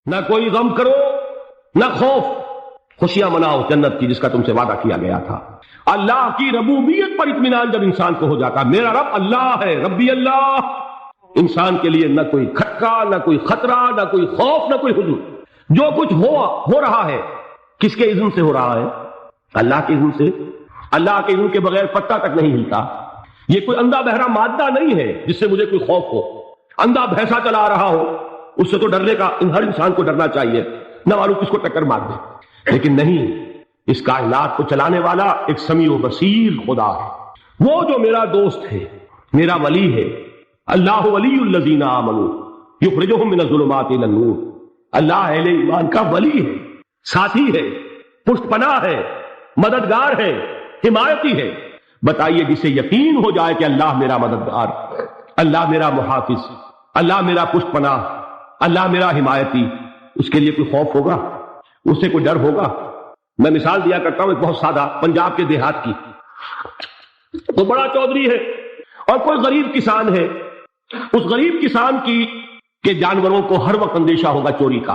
نہ کوئی غم کرو نہ خوف، خوشیاں مناؤ جنت کی جس کا تم سے وعدہ کیا گیا تھا۔ اللہ کی ربوبیت پر اطمینان جب انسان کو ہو جاتا، میرا رب اللہ ہے، ربی اللہ، انسان کے لیے نہ کوئی کھٹکا، نہ کوئی خطرہ، نہ کوئی خوف، نہ کوئی حزن۔ جو کچھ ہو رہا ہے کس کے اذن سے ہو رہا ہے؟ اللہ کے اذن سے۔ اللہ کے اذن کے بغیر پتا تک نہیں ہلتا۔ یہ کوئی اندھا بہرا مادہ نہیں ہے جس سے مجھے کوئی خوف ہو۔ اندھا بھینسا چلا رہا ہو اس سے تو ڈرنے کا ہر انسان کو ڈرنا چاہیے، نہ معلوم کس کو ٹکر مار دے، لیکن نہیں، اس کائنات کو چلانے والا ایک سمیع و بصیر خدا ہے، وہ جو میرا دوست ہے، میرا ولی ہے۔ اللہ ولی الذین آمنوا یخرجہم من الظلمات الی النور۔ اللہ اہل ایمان کا ولی ہے، ساتھی ہے، پشت پناہ ہے، مددگار ہے، حمایتی ہے۔ بتائیے جسے یقین ہو جائے کہ اللہ میرا مددگار، اللہ میرا محافظ، اللہ میرا پشت پناہ، اللہ میرا حمایتی، اس کے لیے کوئی خوف ہوگا؟ اس سے کوئی ڈر ہوگا؟ میں مثال دیا کرتا ہوں ایک بہت سادہ، پنجاب کے دیہات کی۔ تو بڑا چودھری ہے اور کوئی غریب کسان ہے، اس غریب کسان کی کہ جانوروں کو ہر وقت اندیشہ ہوگا چوری کا،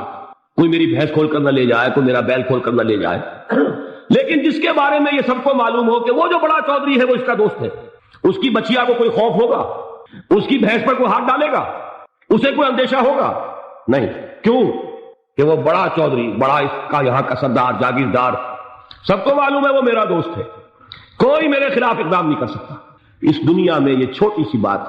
کوئی میری بھینس کھول کر نہ لے جائے، کوئی میرا بیل کھول کر نہ لے جائے۔ لیکن جس کے بارے میں یہ سب کو معلوم ہو کہ وہ جو بڑا چودھری ہے وہ اس کا دوست ہے، اس کی بچیا کو کوئی خوف ہوگا؟ اس کی بھینس پر کوئی ہاتھ ڈالے گا؟ اسے کوئی اندیشہ ہوگا؟ نہیں۔ کیوں؟ کہ وہ بڑا چودھری، بڑا اس کا یہاں کا سردار، جاگیردار، سب کو معلوم ہے وہ میرا دوست ہے، کوئی میرے خلاف اقدام نہیں کر سکتا۔ اس دنیا میں یہ چھوٹی سی بات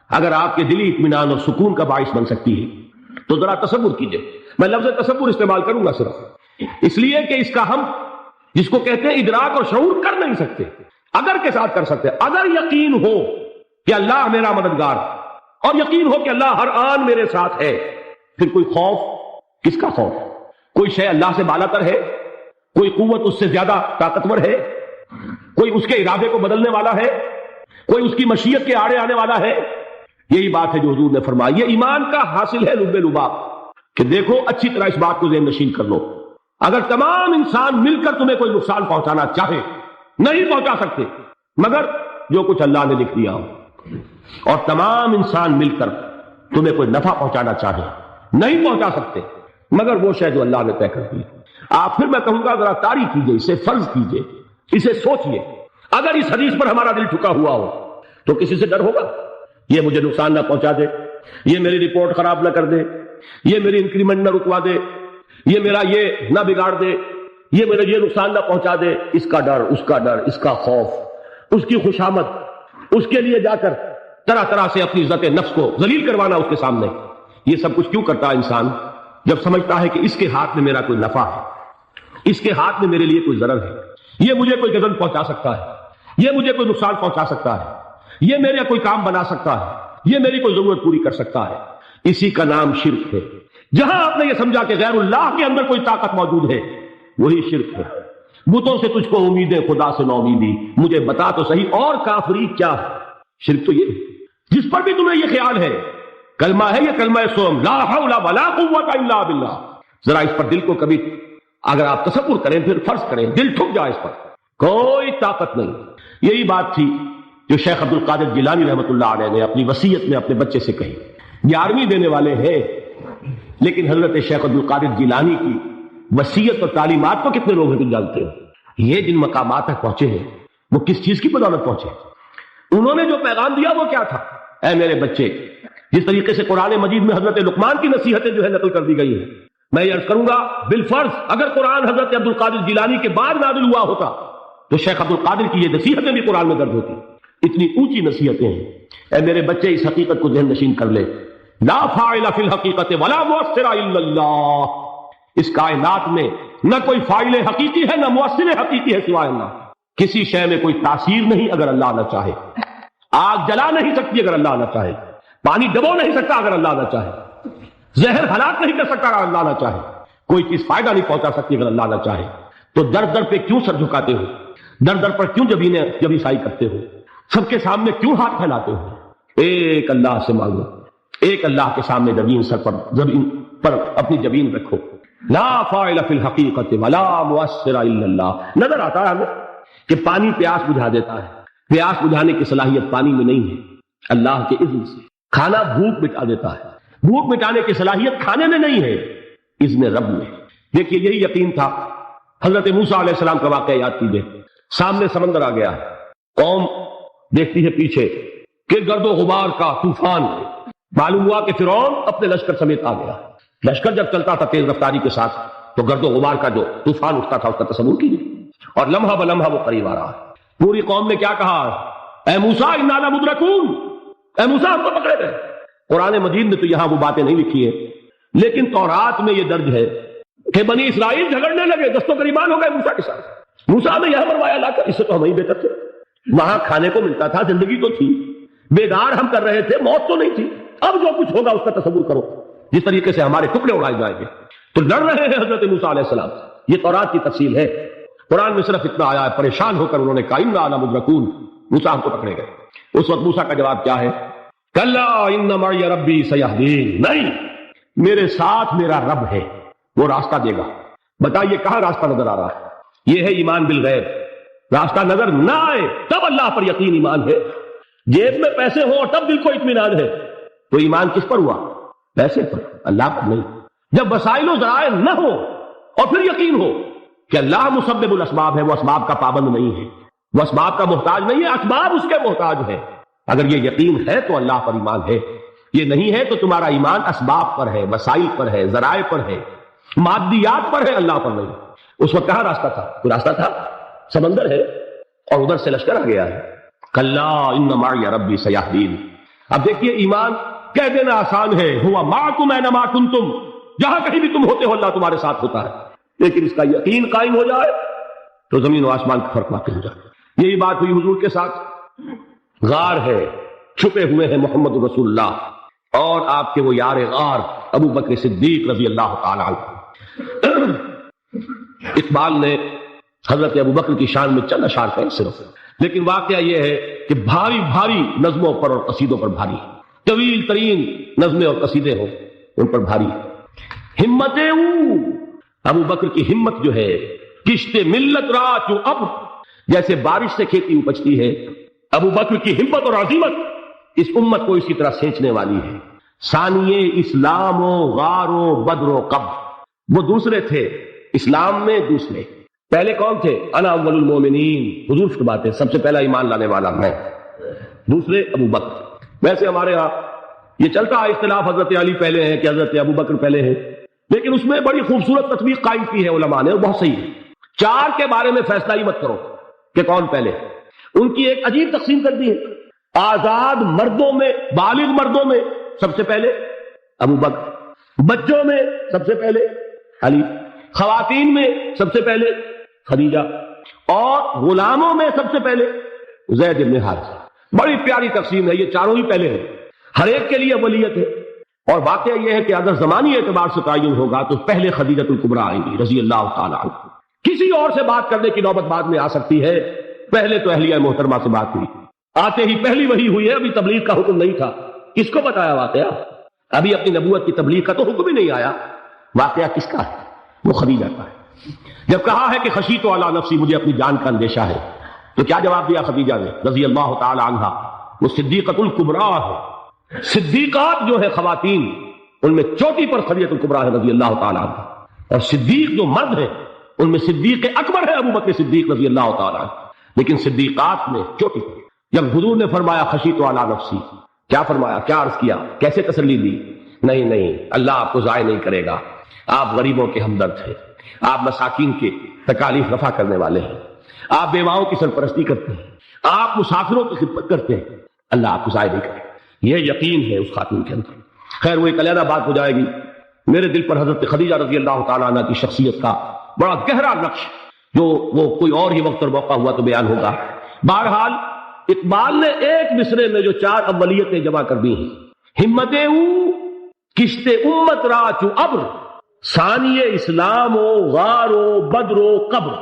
اگر آپ کے دلی اطمینان اور سکون کا باعث بن سکتی ہے تو ذرا تصور کیجئے۔ میں لفظ تصور استعمال کروں گا صرف اس لیے کہ اس کا ہم جس کو کہتے ہیں ادراک اور شعور کر نہیں سکتے، اگر کے ساتھ کر سکتے۔ اگر یقین ہو کہ اللہ میرا مددگار اور یقین ہو کہ اللہ ہر آن میرے ساتھ ہے، پھر کوئی خوف، کس کا خوف؟ کوئی شے اللہ سے بالا تر ہے؟ کوئی قوت اس سے زیادہ طاقتور ہے؟ کوئی اس کے ارادے کو بدلنے والا ہے؟ کوئی اس کی مشیت کے آڑے آنے والا ہے؟ یہی بات ہے جو حضور نے فرمائی۔ یہ ایمان کا حاصل ہے لب لباب، کہ دیکھو اچھی طرح اس بات کو ذہن نشین کر لو، اگر تمام انسان مل کر تمہیں کوئی نقصان پہنچانا چاہے نہیں پہنچا سکتے مگر جو کچھ اللہ نے لکھ دیا ہو، اور تمام انسان مل کر تمہیں کوئی نفع پہنچانا چاہے نہیں پہنچا سکتے مگر وہ شے جو اللہ نے طے کر دی۔ آپ پھر میں کہوں گا ذرا طاری کیجئے، اسے فرض کیجئے، اسے سوچئے، اگر اس حدیث پر ہمارا دل ٹھکا ہوا ہو تو کسی سے ڈر ہوگا؟ یہ مجھے نقصان نہ پہنچا دے، یہ میری رپورٹ خراب نہ کر دے، یہ میری انکریمنٹ نہ رکوا دے، یہ میرا یہ نہ بگاڑ دے، یہ میرا یہ نقصان نہ پہنچا دے، اس کا ڈر، اس کا ڈر، اس کا خوف، اس کی خوشامد، اس کے لیے جا کر طرح طرح سے اپنی عزت نفس کو ذلیل کروانا اس کے سامنے۔ یہ سب کچھ کیوں کرتا ہے انسان؟ جب سمجھتا ہے کہ اس کے ہاتھ میں میرا کوئی نفع ہے، اس کے ہاتھ میں میرے لیے کوئی ضرر ہے، یہ مجھے کوئی غضب پہنچا سکتا ہے، یہ مجھے کوئی نقصان پہنچا سکتا ہے، یہ میرا کوئی کام بنا سکتا ہے، یہ میری کوئی ضرورت پوری کر سکتا ہے۔ اسی کا نام شرک ہے۔ جہاں آپ نے یہ سمجھا کہ غیر اللہ کے اندر کوئی طاقت موجود ہے وہی شرک ہے۔ بتوں سے تجھ کو امیدیں، خدا سے نو امیدی، مجھے بتا تو صحیح اور کافری کیا ہے؟ شرک تو یہ ہے جس پر بھی تمہیں یہ خیال ہے کلمہ ہے، یہ کلمہ سوم، لا حول ولا قوت الا باللہ، ذرا اس پر دل کو کبھی اگر آپ تصور کریں، پھر فرض کریں، دل ٹھک جائے اس پر، کوئی طاقت نہیں۔ یہی بات تھی جو شیخ عبد القادر جیلانی رحمۃ اللہ علیہ نے اپنی وصیت میں اپنے بچے سے کہی۔ 11ویں دینے والے ہیں لیکن حضرت شیخ عبد القادر جیلانی کی وصیت اور تعلیمات کو کتنے لوگ ہیں تم جانتے ہو؟ یہ جن مقامات تک پہنچے ہیں وہ کس چیز کی بدولت پہنچے؟ انہوں نے جو پیغام دیا وہ کیا تھا؟ اے میرے بچے، جس طریقے سے قرآن مجید میں حضرت لقمان کی نصیحتیں جو ہے نقل کر دی گئی ہیں، میں یہ عرض کروں گا بالفرض اگر قرآن حضرت عبد القادر جیلانی کے بعد نازل ہوا ہوتا تو شیخ عبد القادر کی یہ نصیحتیں بھی قرآن میں درج ہوتی۔ اتنی اونچی نصیحتیں ہیں۔ اے میرے بچے، اس حقیقت کو ذہن نشین کر لے، لا فاعل فی الحقیقت ولا مؤثر الا اللہ۔ اس کائنات میں نہ کوئی فاعل حقیقی ہے نہ مؤثر حقیقی ہے سوائے اللہ۔ کسی شے میں کوئی تاثیر نہیں اگر اللہ نہ چاہے، آگ جلا نہیں سکتی اگر اللہ نہ چاہے، پانی ڈبو نہیں سکتا اگر اللہ نہ چاہے، زہر ہلاک نہیں کر سکتا اگر اللہ نہ چاہے، کوئی چیز فائدہ نہیں پہنچا سکتی اگر اللہ نہ چاہے۔ تو در در پہ کیوں سر جھکاتے ہو؟ در در پر کیوں جبیں سائی کرتے ہو؟ سب کے سامنے کیوں ہاتھ پھیلاتے ہو؟ ایک اللہ سے مانگو، ایک اللہ کے سامنے زمین پر اپنی جبین رکھو۔ لا فاعل فی الحقیقت ولا مؤثر الا اللہ۔ نظر آتا ہے ہمیں کہ پانی پیاس بجھا دیتا ہے، پیاس بجھانے کی صلاحیت پانی میں نہیں ہے، اللہ کے اذن سے۔ کھانا بھوک مٹا دیتا ہے، بھوک مٹانے کی صلاحیت کھانے میں نہیں ہے، اذن رب میں۔ دیکھیے یہی یقین تھا۔ حضرت موسیٰ علیہ السلام کا واقعہ یاد کیجیے، سامنے سمندر آ گیا، قوم دیکھتی ہے پیچھے کہ گرد و غبار کا طوفان، معلوم ہوا کہ فرعون اپنے لشکر سمیت آ گیا۔ لشکر جب چلتا تھا تیز رفتاری کے ساتھ تو گرد و غبار کا جو طوفان اٹھتا تھا اس کا تصور کیجیے، اور لمحہ بلمحہ وہ قریب آ رہا ہے۔ پوری قوم نے کیا کہا؟ اے موسیٰ انا لمدرکون، اے موسیٰ ہم کو پکڑے گئے۔ قرآن مجید میں تو یہاں وہ باتیں نہیں لکھی ہیں، لیکن تورات میں یہ درج ہے کہ بنی اسرائیل جھگڑنے لگے، دست و گریبان ہو گئے موسیٰ کے ساتھ۔ موسیٰ نے یہاں مروایا لا کر، اس سے تو ہم ہی بہتر تھے، وہاں کھانے کو ملتا تھا، زندگی تو تھی، بیدار ہم کر رہے تھے، موت تو نہیں تھی۔ اب جو کچھ ہوگا اس کا تصور کرو، جس طریقے سے ہمارے ٹکڑے اڑائے جائیں گے۔ تو لڑ رہے ہیں حضرت موسیٰ علیہ السلام، یہ تورات کی تفصیل ہے۔ قرآن میں صرف اتنا آیا ہے، پریشان ہو کر انہوں نے کہا انا لمدرکون، موسیٰ ہم کو پکڑے گئے۔ اس وقت موسیٰ کا جواب کیا ہے؟ کلا ان معی ربی سیہدین، نہیں، میرے ساتھ میرا رب ہے، وہ راستہ دے گا۔ بتائیے کہاں راستہ نظر آ رہا ہے؟ یہ ہے ایمان بالغیب۔ راستہ نظر نہ آئے تب اللہ پر یقین ایمان ہے۔ جیب میں پیسے ہوں اور تب دل کو اطمینان ہے تو ایمان کس پر ہوا؟ پیسے پر، اللہ پر نہیں۔ جب وسائل و ذرائع نہ ہو اور پھر یقین ہو کہ اللہ مسبب الاسباب ہے، وہ اسباب کا پابند نہیں ہے، وہ اسباب کا محتاج نہیں ہے، اسباب اس کے محتاج ہے۔ اگر یہ یقین ہے تو اللہ پر ایمان ہے، یہ نہیں ہے تو تمہارا ایمان اسباب پر ہے، وسائل پر ہے، ذرائع پر ہے، مادیات پر ہے، اللہ پر نہیں۔ اس وقت کہاں راستہ تھا؟ کوئی راستہ تھا؟ سمندر ہے اور ادھر سے لشکر آ گیا ہے۔ کلا ان معی ربی سیہدین۔ اب دیکھیے ایمان کہہ دینا آسان ہے، ہوا معکم اینما کنتم، جہاں کہیں بھی تم ہوتے ہو اللہ تمہارے ساتھ ہوتا ہے، لیکن اس کا یقین قائم ہو جائے تو زمین و آسمان کا فرق واقع ہو جائے۔ یہی بات ہوئی حضور کے ساتھ۔ غار ہے، چھپے ہوئے ہیں محمد رسول اللہ اور آپ کے وہ یار غار ابو بکر صدیق رضی اللہ تعالی عنہ۔ اقبال نے حضرت ابو بکر کی شان میں چند اشعار کہیں صرف، لیکن واقعہ یہ ہے کہ بھاری بھاری نظموں پر اور قصیدوں پر بھاری، طویل ترین نظمیں اور قصیدے ہوں ان پر بھاری۔ ہمتیں ابو بکر کی ہمت جو ہے، کشت ملت را چو اب، جیسے بارش سے کھیتی اپجتی ہے، ابو بکر کی ہمت اور عظیمت اس امت کو اسی طرح سینچنے والی ہے۔ ثانیے اسلام و غار و بدر و قب، وہ دوسرے تھے اسلام میں، دوسرے پہلے کون تھے؟ انا اول المومنین، حضور کی بات ہے، سب سے پہلا ایمان لانے والا میں، دوسرے ابو بکر۔ ویسے ہمارے ہاں یہ چلتا ہے اختلاف، حضرت علی پہلے ہیں کہ حضرت ابو بکر پہلے ہیں، لیکن اس میں بڑی خوبصورت تطبیق قائم کی ہے علماء نے، اور بہت صحیح ہے۔ چار کے بارے میں فیصلہ ہی مت کرو کہ کون پہلے، ان کی ایک عجیب تقسیم کر دی ہے۔ آزاد مردوں میں، بالغ مردوں میں سب سے پہلے ابو بکر، بچوں میں سب سے پہلے علی، خواتین میں سب سے پہلے خدیجہ، اور غلاموں میں سب سے پہلے زید بن حارثہ۔ بڑی پیاری تقسیم ہے، یہ چاروں ہی پہلے ہیں، ہر ایک کے لیے ولیت ہے۔ اور واقعہ یہ ہے کہ اگر زمانی اعتبار سے تعین ہوگا تو پہلے خدیجۃ الکبریٰ آئیں گی رضی اللہ تعالی عنہ، کسی اور سے بات کرنے کی نوبت بعد میں آ سکتی ہے، پہلے تو اہلیہ محترمہ سے بات ہوئی، آتے ہی پہلی وہی ہوئی ہے، ابھی تبلیغ کا حکم نہیں تھا۔ کس کو بتایا واقعہ؟ ابھی اپنی نبوت کی تبلیغ کا تو حکم ہی نہیں آیا۔ واقعہ کس کا ہے؟ وہ خدیجہ کا ہے۔ جب کہا ہے کہ خشیت علی نفسی، مجھے اپنی جان کا اندیشہ ہے، تو کیا جواب دیا خدیجہ نے رضی اللہ تعالی عنہا؟ وہ صدیقۃ الکبریٰ ہے، صدیقات جو ہے خواتین ان میں چوٹی پر خدیجۃ الکبریٰ ہے رضی اللہ تعالی عنہ، اور صدیق جو مرد ہیں ان میں صدیق اکبر ہے ابو بکر صدیق رضی اللہ تعالی عنہ، لیکن صدیقات میں چوٹی پر۔ جب حضور نے فرمایا خشیت علی نفسی، کیا فرمایا؟ کیا عرض کیا؟ کیسے تسلی دی؟ نہیں، اللہ آپ کو ضائع نہیں کرے گا، آپ غریبوں کے ہمدرد ہیں، آپ مساکین کے تکالیف رفع کرنے والے ہیں، آپ بیواؤں کی سرپرستی کرتے ہیں، آپ مسافروں کی خدمت کرتے ہیں، اللہ آپ کو ضائع نہیں کرے گا۔ یہ یقین ہے اس خاتون کے اندر۔ خیر وہ ایک علیحدہ بات ہو جائے گی۔ میرے دل پر حضرت خدیجہ رضی اللہ تعالیٰ عنہ کی شخصیت کا بڑا گہرا نقش، جو وہ کوئی اور ہی وقت اور موقع ہوا تو بیان ہوگا۔ بہرحال اقبال نے ایک مصرے میں جو چار اولیتیں جمع کر دی ہیں، ہمتیں کشت امت را چو ابر، ثانی اسلام و غار و بدر و قبر۔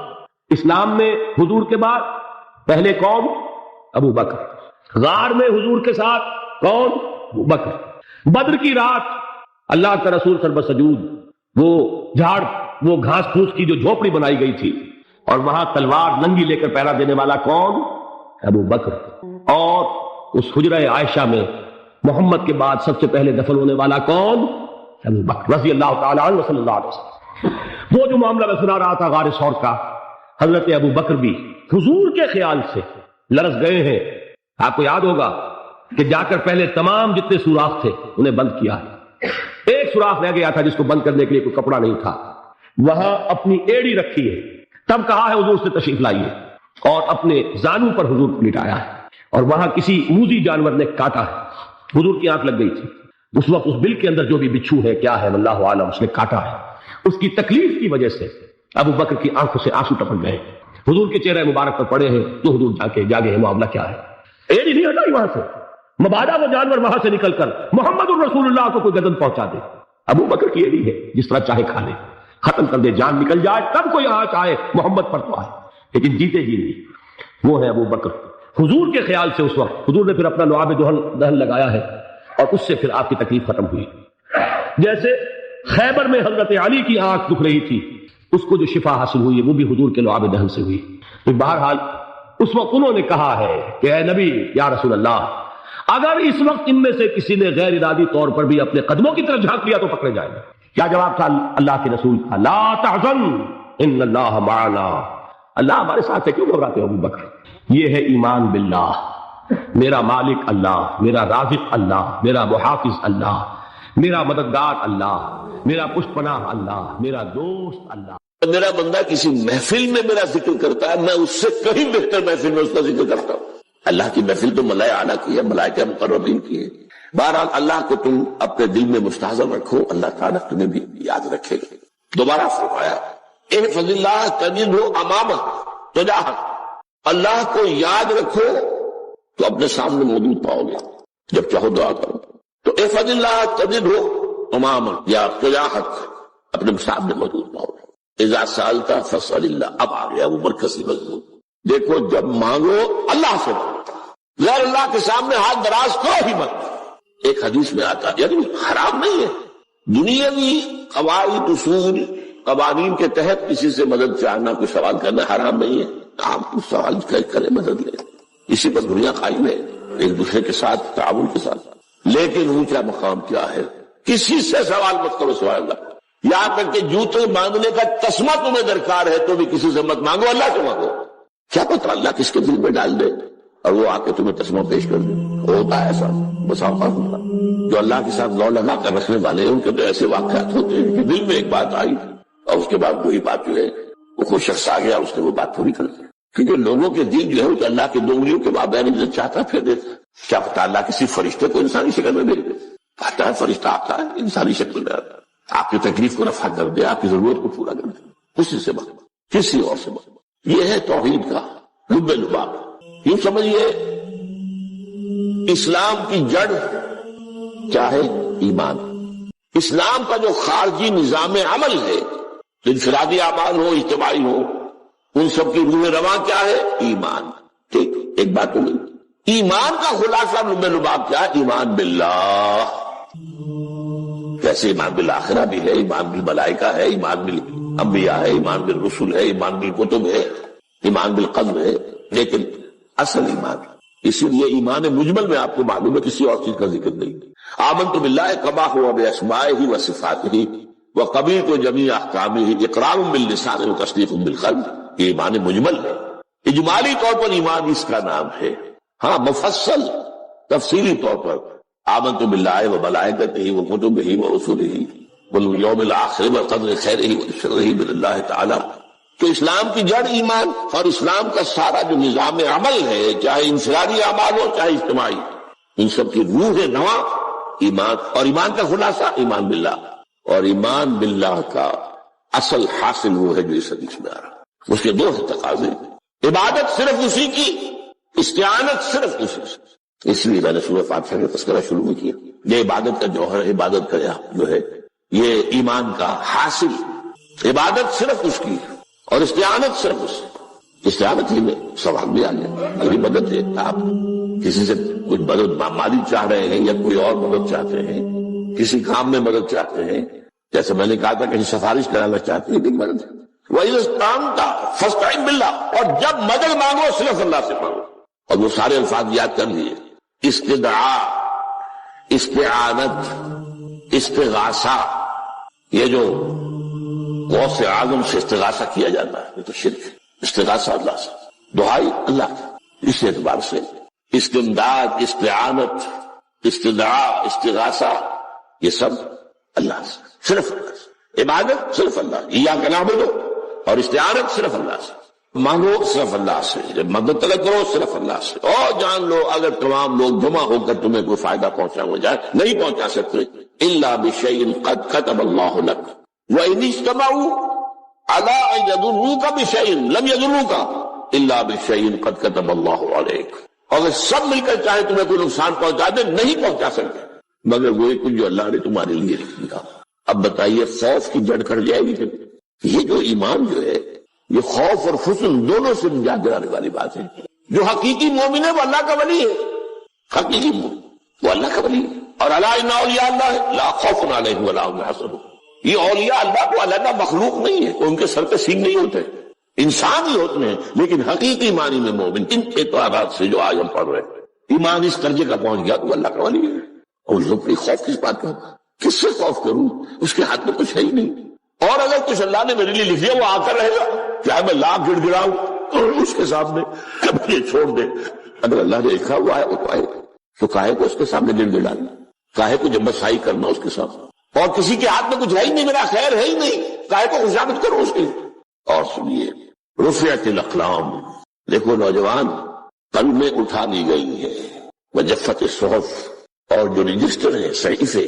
اسلام میں حضور کے بعد پہلے کون؟ ابو بکر۔ غار میں حضور کے ساتھ کون؟ ابو بکر۔ بدر کی رات اللہ کا رسول سر بسجود، وہ جھاڑ، وہ گھاس پھوس کی جو جھوپڑی بنائی گئی تھی، اور وہاں تلوار ننگی لے کر پہرا دینے والا کون؟ ابو بکر۔ اور اس حجرہ عائشہ میں محمد کے بعد سب سے پہلے دفن ہونے والا کون؟ ابو بکر رضی اللہ تعالی عنہ صلی اللہ علیہ وسلم. وہ جو معاملہ میں سنا رہا تھا غار ثور کا، حضرت ابو بکر بھی حضور کے خیال سے لرز گئے ہیں. آپ کو یاد ہوگا کہ جا کر پہلے تمام جتنے سوراخ تھے انہیں بند کیا ہے. ایک سوراخ رہ گیا تھا جس کو بند کرنے کے لیے کوئی کپڑا نہیں تھا. وہاں اپنی ایڑی رکھی ہے. تب کہا ہے حضور سے تشریف لائیے، اور اپنے زانو پر حضور کو لٹایا ہے. اور وہاں کسی موذی جانور نے کاٹا ہے. حضور کی آنکھ لگ گئی تھی. اس وقت اس بل کے اندر جو بھی بچھو ہے کیا ہے واللہ عالم، اس نے کاٹا ہے. اس کی تکلیف کی وجہ سے ابو بکر کی آنکھوں سے آنسو ٹپک گئے. حضور کے چہرے مبارک پر پڑے ہیں تو حضور جاگے ہیں معاملہ کیا ہے. ایڑی نہیں ہٹائی وہاں سے، مبادا وہ جانور وہاں سے نکل کر محمد الرسول اللہ کو کوئی گردن پہنچا دے. ابو بکر کی ایڑی ہے، جس طرح چاہے کھا لے، ختم کر دے، جان نکل جائے تب کوئی آنچ آئے محمد پر تو آئے، لیکن جیتے جی نہیں. وہ ہے ابو بکر. حضور کے خیال سے اس وقت حضور نے پھر اپنا لعاب دہن لگایا ہے، اور اس سے پھر آپ کی تکلیف ختم ہوئی. جیسے خیبر میں حضرت علی کی آنکھ دکھ رہی تھی، اس کو جو شفا حاصل ہوئی وہ بھی حضور کے لعاب دہن سے ہوئی. تو بہرحال اس وقت انہوں نے کہا ہے کہ اے نبی یا رسول اللہ، اگر اس وقت ان میں سے کسی نے غیر ارادی طور پر بھی اپنے قدموں کی طرف جھانک لیا تو پکڑے جائیں گے. کیا جواب تھا اللہ کے رسول کا؟ لا تحزن ان اللہ معنا. اللہ ہمارے ساتھ ہے، کیوں گھبراتے ہو ابو بکر؟ یہ ہے ایمان باللہ. میرا مالک اللہ، میرا رازق اللہ، میرا محافظ اللہ، میرا مددگار اللہ، میرا پشت پناہ اللہ، میرا دوست اللہ. میرا بندہ کسی محفل میں میرا ذکر کرتا ہے، میں اس سے کہیں بہتر محفل میں اس کا ذکر کرتا ہوں. اللہ کی محفل تو ملائکہ اعلیٰ کی ہے، ملائکہ مقربین کی ہے. بہرحال اللہ کو تم اپنے دل میں مستحضر رکھو، اللہ تعالیٰ تمہیں بھی یاد رکھے گا. دوبارہ فرمایا احفظ اللہ تجدہ امامک تجاہک. اللہ کو یاد رکھو تو اپنے سامنے موجود پاؤ گے. جب چاہو دعا کرو تو احفظ اللہ تجدہ امامک یا تجاہک، اپنے سامنے موجود پاؤ گے. اذا سألت فاسأل اللہ. اب آ گیا وہ مرکزی مضمون. دیکھو جب مانگو اللہ سے مانگو، غیر اللہ کے سامنے ہاتھ دراز کرو ہی مت. ایک حدیث میں آتا ہے، یعنی حرام نہیں ہے دنیاوی قواعد اصول قوانین کے تحت کسی سے مدد چاہنا، کوئی سوال کرنا حرام نہیں ہے. آپ سوال کریں، مدد لیں، اسی پر دنیا قائم ہے، ایک دوسرے کے ساتھ تعاون کے ساتھ. لیکن اونچا مقام کیا ہے؟ کسی سے سوال مت کرو سوال اللہ. یہاں تک کہ جوتے مانگنے کا تسمہ تمہیں درکار ہے تو بھی کسی سے مت مانگو، اللہ سے مانگو. کیا پتہ اللہ کس کے دل میں ڈال دے اور وہ آ کے تمہیں تسمہ پیش کر دے. ہوتا ہے ایسا بس اوقات ہوتا. جو اللہ کے ساتھ لو لگا کر رکھنے والے ہیں ان کے تو ایسے واقعات ہوتے ہیں کہ دل میں ایک بات آئی اور اس کے بعد وہی بات جو ہے وہ کوئی شخص آ گیا، اس نے وہ بات پوری کر دی. کیونکہ لوگوں کے دل جو ہے وہ اللہ کے دو انگلیوں کے مابین چاہتا پھر دیتا. کیا پتہ اللہ کسی فرشتے کو انسانی شکل میں بھیج دے. آتا ہے فرشتہ، آتا ہے انسانی شکل میں آتا ہے، آپ کی تکلیف کو رفع کر دے، آپ کی ضرورت کو پورا کر دے. اسی سے مت، کسی اور سے مت. یہ ہے توحید کا لب لباب. یوں سمجھیے اسلام کی جڑ کیا ہے؟ ایمان. اسلام کا جو خارجی نظام عمل ہے، انفرادی اعمال ہو اجتماعی ہو، ان سب کی روح رواں کیا ہے؟ ایمان. ٹھیک، ایک بات تو نہیں. ایمان کا خلاصہ لب لباب کیا ہے؟ ایمان باللہ. جیسے ایمان بالآخرہ بھی ہے، ایمان بالملائکہ ہے، ایمان بالانبیاء ہے، ایمان بالرسل ہے، ایمان بالکتب ہے، ایمان بالقدر ہے. لیکن اصل ایمان، اسی لیے ایمان مجمل میں آپ کو معلوم ہے کسی اور چیز کا ذکر نہیں. آمنت باللہ کما ہوا باسمائہ وصفاتہ وقبلت جمیع احکامہ اقرار باللسان وتصدیق بالقلب. یہ ایمان مجمل ہے. اجمالی طور پر ایمان اس کا نام ہے. ہاں مفصل تفصیلی طور پر آمنت باللہ وملائکتہ وکتبہ ورسلہ والیوم الآخر والقدر خیرہ وشرہ من اللہ تعالی. تو اسلام کی جڑ ایمان، اور اسلام کا سارا جو نظام عمل ہے، چاہے انفرادی اعمال ہو چاہے اجتماعی، ان سب کی روح نواں ایمان. اور ایمان کا خلاصہ ایمان باللہ. اور ایمان باللہ کا اصل حاصل وہ ہے جو اس حدیث میں آ رہا. اس کے دو تقاضے، عبادت صرف اسی کی، استعانت صرف اسی سے. اس لیے میں نے سورہ فاتحہ کا تذکرہ شروع میں کیا. یہ عبادت کا جوہر، عبادت کا جو ہے یہ ایمان کا حاصل. عبادت صرف اس کی اور استعانت صرف اس سے. استعانت ہی میں سوال بھی آ گیا، میری مدد ہے. آپ کسی سے کچھ مدد مالی چاہ رہے ہیں یا کوئی اور مدد چاہتے ہیں، کسی کام میں مدد چاہتے ہیں، جیسے میں نے کہا تھا کہیں سفارش کرانا چاہتے ہیں، ایک مدد ہے. وَإِذَا اسْتَعَنْتَ فَاسْتَعِنْ بِاللَّهِ. اور جب مدد مانگو صرف اللہ سے مانگو. اور وہ سارے الفاظ یاد کر لیے: استدعاء، استعانت، استغاثہ، یہ جو غوث اعظم سے استغاثہ کیا جاتا ہے یہ تو شرک ہے۔ استغاثہ اللہ سے، دعائی اللہ کی، اس اعتبار سے استمداد، استعانت، استدعاء، استغاثہ یہ سب اللہ سے، صرف اللہ سے۔ عبادت صرف اللہ، ایاک نعبد، اور استعانت صرف اللہ سے، مانگو صرف اللہ سے، جب مدد طلب کرو صرف اللہ سے۔ اور جان لو اگر تمام لوگ جمع ہو کر تمہیں کوئی فائدہ پہنچا ہو جائے نہیں پہنچا سکتے، الا بشیء قد کتب اللہ لک وان اجتمعوا علی ان یضروک بشیء لم یضروک الا بشیء قد کتب اللہ علیک۔ اگر سب مل کر چاہے تمہیں کوئی نقصان پہنچا دے نہیں پہنچا سکتے مگر وہی کچھ جو اللہ نے تمہارے لیے لکھ دیا۔ اب بتائیے خوف کی جڑ کٹ جائے گی کہ یہ جو ایمان جو ہے یہ خوف اور حسن دونوں سے نجات دلانے والی بات ہے۔ جو حقیقی مومن ہے وہ اللہ کا ولی ہے، حقیقی مومن وہ اللہ کا ولی ہے۔ اور الا ان اولیاء اللہ لا خوف علیہم ولا هم يحزنون، یہ اولیاء اللہ کو علیحدہ مخلوق نہیں ہے، ان کے سر پہ سینگ نہیں ہوتے، انسان ہی ہوتے ہیں، لیکن حقیقی معنی میں مومن ان اعتبارات سے جو آج ہم پڑھ رہے ہیں ایمان اس درجے کا پہنچ گیا تو وہ اللہ کا ولی ہے۔ اور لوگ خوف کس بات کا، کس سے خوف کروں، اس کے ہاتھ میں کچھ ہے ہی نہیں، اور اگر کچھ اللہ نے میرے لیے لکھ دیا وہ آ کر رہے گا، چاہے میں لاکھ گڑ گڑاؤں اور اس کے سامنے کبھی یہ چھوڑ دے، اگر اللہ نے لکھا ہوا ہے وہ تو آئے، تو کاہے کو اس کے سامنے گڑ گڑانا، کاہے کو جبسائی کرنا اس کے سامنے، اور کسی کے ہاتھ میں کچھ ہے ہی نہیں، میرا خیر ہے ہی نہیں، کاہے کو خوشامد کرو اس کی۔ اور سنیے رفعت الاقلام، دیکھو نوجوان قلمیں اٹھا لی گئی ہیں، وجفت الصحف، اور جو رجسٹر ہیں صحیفے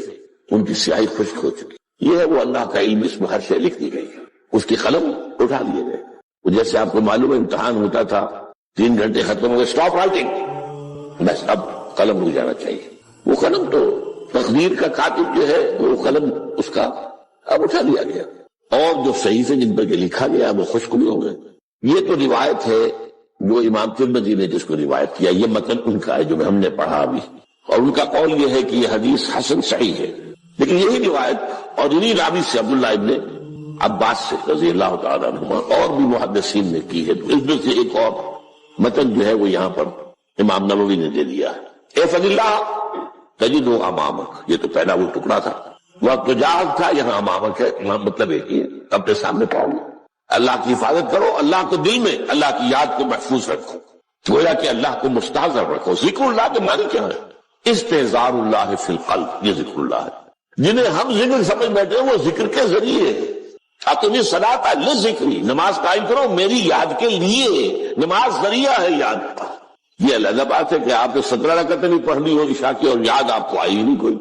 ان کی سیاہی خشک ہو چکی، یہ ہے وہ اللہ کا علم، اس میں ہر شے لکھ دی گئی ہے، اس کی قلم اٹھا لیے گئے۔ جیسے آپ کو معلوم ہے امتحان ہوتا تھا 3 گھنٹے ختم ہو گئے، اسٹاپ رائٹنگ، بس اب قلم رک جانا چاہیے، وہ قلم تو تقدیر کا کاتب جو ہے وہ قلم اس کا اب اٹھا لیا گیا، اور جو صحیفے جن پر لکھا گیا وہ خشک بھی ہو گئے۔ یہ تو روایت ہے جو امام ترمذی نے جس کو روایت کیا، یہ متن ان کا ہے جو ہم نے پڑھا ابھی، اور ان کا قول یہ ہے کہ یہ حدیث حسن صحیح ہے، لیکن یہی روایت اور انہی راوی سے عبداللہ ابن عباس سے رضی اللہ تعالیٰ عنہما اور بھی محدثین نے کی ہے، تو اس میں سے ایک اور متن جو ہے وہ یہاں پر امام نووی نے دے دیا ہے۔ اے فضل اللہ تجد امامک، یہ تو پہلا وہ ٹکڑا تھا، وقت جاہد تھا، یہاں امامک ہے، مطلب ایک ہی ہے، اپنے سامنے پاؤ گے۔ اللہ کی حفاظت کرو، اللہ کو دل میں اللہ کی یاد کو محفوظ رکھو، گویا کہ اللہ کو مستحضر رکھو۔ ذکر اللہ کے معنی کیا ہے؟ استحضار اللہ فی القلب، یہ ذکر اللہ ہے۔ جنہیں ہم ذکر سمجھ بیٹھے وہ ذکر کے ذریعے، اقم الصلاۃ للذکری، نماز قائم کرو میری یاد کے لیے، نماز ذریعہ ہے یاد کا۔ یہ علیحدہ بات ہے کہ آپ نے 17 رکعتیں بھی پڑھ لی ہو عشاء کی اور یاد آپ کو آئی ہی نہیں کوئی،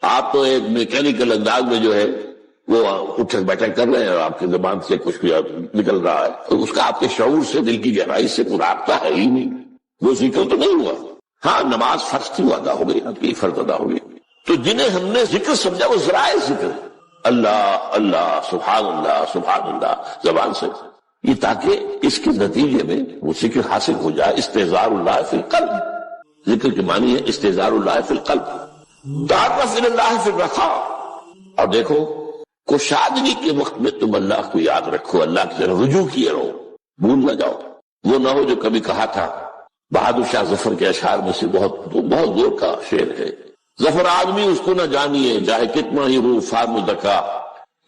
آپ تو ایک میکینیکل انداز میں جو ہے وہ اٹھک بیٹھک کر رہے ہیں اور آپ کی زبان سے کچھ نکل رہا ہے، اور اس کا آپ کے شعور سے دل کی گہرائی سے کوئی رابطہ ہے ہی نہیں، وہ ذکر تو نہیں ہوا۔ ہاں نماز فرض تھی وہ ادا ہو گئی، آپ کی فرض ادا ہو گئی۔ تو جنہیں ہم نے ذکر سمجھا وہ ذرائع ذکر، اللہ اللہ سبحان اللہ زبان سے، یہ تاکہ اس کے نتیجے میں وہ ذکر حاصل ہو جائے۔ استحضار اللہ فی القلب، ذکر کے معنی ہے استحضار اللہ فی القلب، تعرف الی اللہ فی الرخاء، اور دیکھو کشادگی کے وقت میں تم اللہ کو یاد رکھو، اللہ کی طرف رجوع کیے رہو، بھول نہ جاؤ۔ وہ نہ ہو جو کبھی کہا تھا، بہادر شاہ ظفر کے اشعار میں سے بہت زور کا شعر ہے، ظفر آدمی اس کو نہ جانیے چاہے کتنا ہی روح فارم دکا،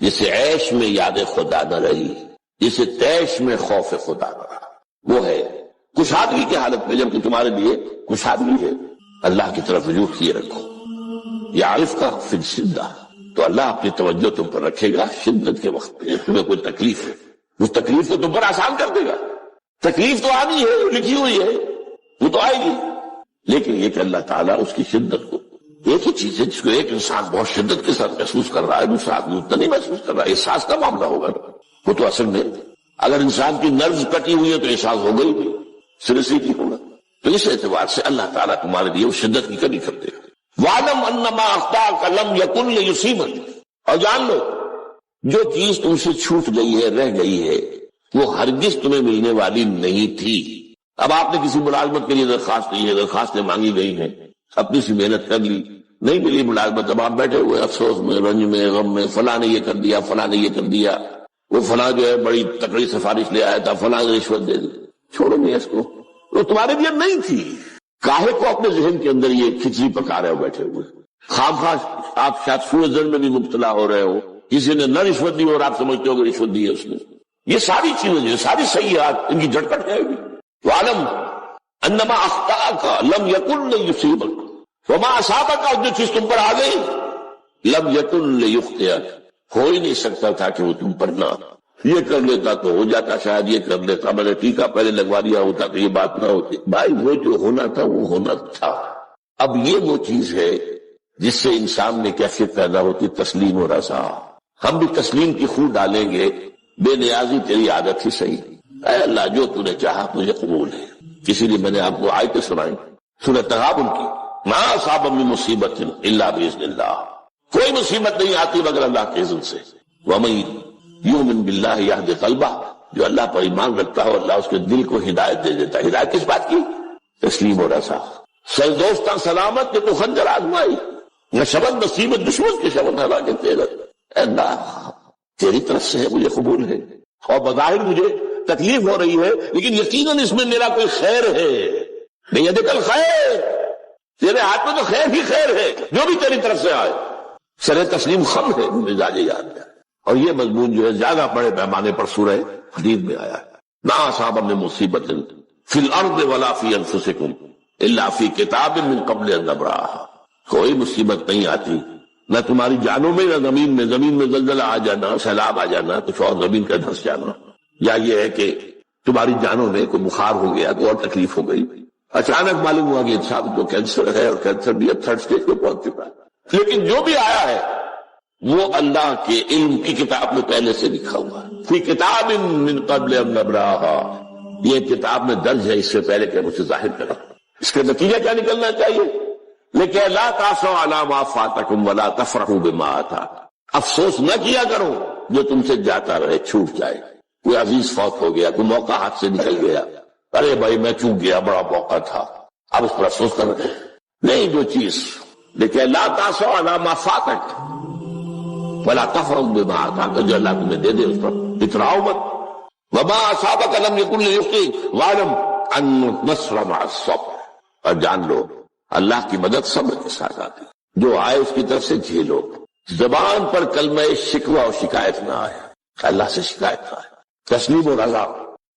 جسے عیش میں یاد خدا نہ رہی، جسے تیش میں خوف خدا نہ رہا۔ وہ ہے کشادگی کی حالت میں، جب کہ تمہارے لیے کشادگی ہے، اللہ کی طرف رجوع کیے رکھو۔ یعرف کا فی الشدہ، تو اللہ اپنی توجہ تم پر رکھے گا شدت کے وقت میں، تمہیں کوئی تکلیف ہے اس تکلیف کو تم پر آسان کر دے گا۔ تکلیف تو آنی ہے، لکھی ہوئی ہے، وہ تو آئے گی، لیکن یہ کہ اللہ تعالیٰ اس کی شدت کو، ایک ہی چیز ہے جس کو ایک انسان بہت شدت کے ساتھ محسوس کر رہا ہے، دوسرا آدمی اتنا نہیں محسوس کر رہا ہے، احساس کا معاملہ ہوگا۔ وہ تو اصل میں اگر انسان کی نرز کٹی ہوئی ہے تو احساس ہو گئی بھی، سر سے نہیں ہوگا۔ تو اس اعتبار سے اللہ تعالیٰ تمہارے لیے وہ شدت کی کمی کر دے گا۔ وَعْلَمْ أَنَّمَا أَخْطَأَكَ لَمْ يَكُنْ لِيُصِيبَكَ، اور جان لو جو چیز تم سے چھوٹ گئی ہے، رہ گئی ہے، وہ ہرگز تمہیں ملنے والی نہیں تھی۔ اب آپ نے کسی ملازمت کے لیے درخواست دی ہے، درخواستیں مانگی گئی ہیں، اپنی سی محنت کر لی، نہیں ملی ملازمت، اب آپ بیٹھے ہوئے افسوس میں، رنج میں، غم میں، فلاں نے یہ کر دیا، فلاں نے یہ کر دیا، وہ فلاں جو ہے بڑی تکڑی سفارش لے آیا تھا، فلاں نے رشوت دے دی، چھوڑو نہیں اس کو، وہ تمہارے لیے نہیں تھی۔ کاہے کو اپنے ذہن کے اندر یہ کھچڑی پکا رہے ہو بیٹھے ہوئے؟ خام خواہ آپ شاید سوء ظن میں بھی مبتلا ہو رہے ہو، کسی نے نہ رشوت دی اور آپ سمجھتے ہو کہ رشوت دی ہے اس نے. یہ ساری چیزیں جو ساری سیئات ان کی جڑ کٹ جائے گی. وَعَلَمْ أَنَّمَا أَخْطَأَكَ لَمْ يَكُنْ لِيُصِيبَكَ وَمَا أَصَابَكَ، جو چیز تم پر آ گئی لم یکن لیخطئک، ہو ہی نہیں سکتا تھا کہ وہ تم پر نہ. یہ کر لیتا تو ہو جاتا، شاید یہ کر لیتا، میں نے ٹیکا پہلے لگوا دیا ہوتا تو یہ بات نہ ہوتی. بھائی وہ جو ہونا تھا وہ ہونا تھا. اب یہ وہ چیز ہے جس سے انسان میں کیفیت پیدا ہوتی، تسلیم و رضا. ہم بھی تسلیم کی خو ڈالیں گے، بے نیازی تیری عادت ہی صحیح. اے اللہ جو تو نے چاہا مجھے قبول ہے. اسی لیے میں نے آپ کو آیتیں سنائی سورہ تغابن کی، ما اصاب من مصیبت الا باذن اللہ، کوئی مصیبت نہیں آتی مگر اللہ کے اذن سے. ومن یؤمن باللہ یہد قلبہ، جو اللہ پر ایمان رکھتا ہو اللہ اس کے دل کو ہدایت دے دیتا ہے. ہدایت کس بات کی؟ تسلیم و رضا. سر دوستاں سلامت کے تو خنجر آزمائی، نہ شبد نصیبت دشمن کے شبد ہلا کے تیرت. اے اللہ تیری طرف سے ہے، مجھے قبول ہے، اور بظاہر مجھے تکلیف ہو رہی ہے لیکن یقیناً اس میں میرا کوئی خیر ہے. نہیں یدکل خیر، تیرے ہاتھ میں تو خیر ہی خیر ہے جو بھی تیری طرف سے آئے. سر تسلیم خم ہے مزاج یاد ہے. اور یہ مضمون جو ہے زیادہ بڑے پیمانے پر سورہ حدید میں آیا ہے. ما اصاب من مصیبت فی الارض ولا فی انفسکم الا فی کتاب من قبل ان نبرأها، کوئی مصیبت نہیں آتی نہ تمہاری جانوں میں نہ زمین میں. زمین میں زلزلہ آ جانا، سیلاب آ جانا، کچھ اور زمین کا دھس جانا، یا یہ ہے کہ تمہاری جانوں میں کوئی بخار ہو گیا تو اور تکلیف ہو گئی. اچانک معلوم ہوا کہ صاحب تو کینسر ہے اور کینسر بھی اب 3rd stage پہ پہنچ چکا ہے. لیکن جو بھی آیا ہے وہ اللہ کے علم کی کتاب میں پہلے سے لکھا ہوا ہے. فی کتاب من قبل ان نبرأها، یہ کتاب میں درج ہے اس سے پہلے کہ مجھے ظاہر کرا. اس کا نتیجہ کیا نکلنا چاہیے؟ لیکن لا تاسوا علی ما فاتکم ولا تفرحوا بما آتاکم، افسوس نہ کیا کرو جو تم سے جاتا رہے، چھوٹ جائے. کوئی عزیز فوت ہو گیا، کوئی موقع ہاتھ سے نکل گیا، ارے بھائی میں چوک گیا، بڑا موقع تھا، اب اس پر افسوس کر رہے نہیں. جو چیز لیکن لا تاسوا علی ما فاتک ولا تفرحوا بما آتاک، جو اللہ تمہیں دے دے اس پر اتراؤ مت. وما اصابک لم یکن لیخطئک واعلم ان النصر مع الصبر، اور جان لو اللہ کی مدد صبر کے ساتھ آتی. جو آئے اس کی طرف سے جھیلو. زبان پر کلمہ شکوہ اور شکایت نہ آئے، اللہ سے شکایت نہ آئے. تسلیم و رضا،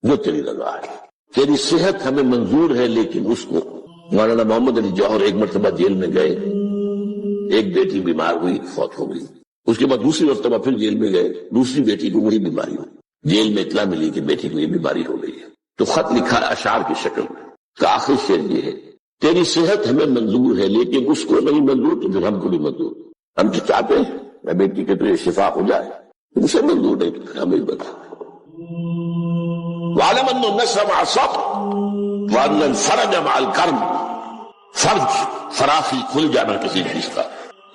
جو تیری رضا ہے. تیری صحت ہمیں منظور ہے لیکن اس کو. مولانا محمد علی جوہر ایک مرتبہ جیل میں گئے، ایک بیٹی بیمار ہوئی، فوت ہو گئی. اس کے بعد دوسری مرتبہ پھر جیل میں گئے، دوسری بیٹی کو وہی بیماری ہوئی. جیل میں اطلاع ملی کہ بیٹی کو یہ بیماری ہو گئی ہے. تو خط لکھا اشعار کی شکل میں. کا آخری شعر یہ ہے، تیری صحت ہمیں منظور ہے لیکن اس کو نہیں منظور تو پھر ہم کو بھی منظور. ہم تو چاہتے ہیں میں بیٹی کے تو یہ شفا ہو جائے، اسے منظور نہیں، ہمیں بتا. وَعَلَمَ أَنَّ النَّصْرَ مَعَ الصَّبْرِ وَأَنَّ الْفَرَجَ مَعَ الْكَرْبِ. فرج، فراخی، کھل جانا کسی چیز کا،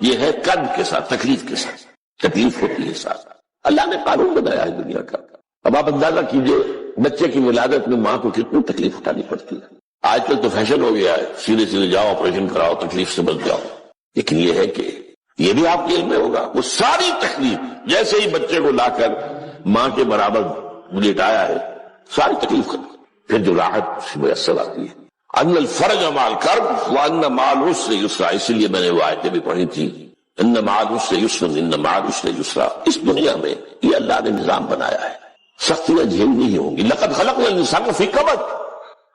یہ ہے کرب کے ساتھ، تکلیف کے ساتھ. تکلیف ہوتی ہے ساتھ. اللہ نے قانون بنایا ہے دنیا کا. اب آپ اندازہ کیجئے بچے کی ولادت میں ماں کو کتنی تکلیف اٹھانی پڑتی ہے. آج کل تو فیشن ہو گیا ہے، سیدھے سیدھے جاؤ آپریشن کراؤ، تکلیف سے بچ جاؤ. لیکن یہ ہے کہ یہ بھی آپ کے علم میں ہوگا، وہ ساری تکلیف جیسے ہی بچے کو لا کر ماں کے برابر لٹایا ہے، ساری تکلیف ختم، پھر جو راحت میسر آتی ہے. ان الفرج مع الکرب وان مع العسر یسرا. اسی لیے میں نے وہ آیتیں بھی پڑھی تھی، ان مع العسر یسرا ان مع العسر یسرا. اس دنیا میں یہ اللہ نے نظام بنایا ہے، سختیاں جھیلنی ہی ہوں گی. لقد خلقنا الانسان فی کبد،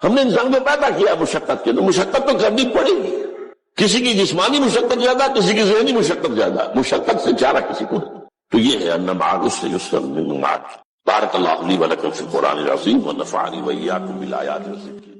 ہم نے انسان کو پیدا کیا مشقت کے، تو مشقت تو کرنی پڑے گی. کسی کی جسمانی مشقت زیادہ، کسی کی ذہنی مشقت زیادہ، مشقت سے چارہ کسی کو نہیں. تو یہ ہے ان مع العسر یسرا ان مع. بارک اللہ لی ولکم فی القرآن العظیم ونفعنی وإیاکم بالآیات والذکر.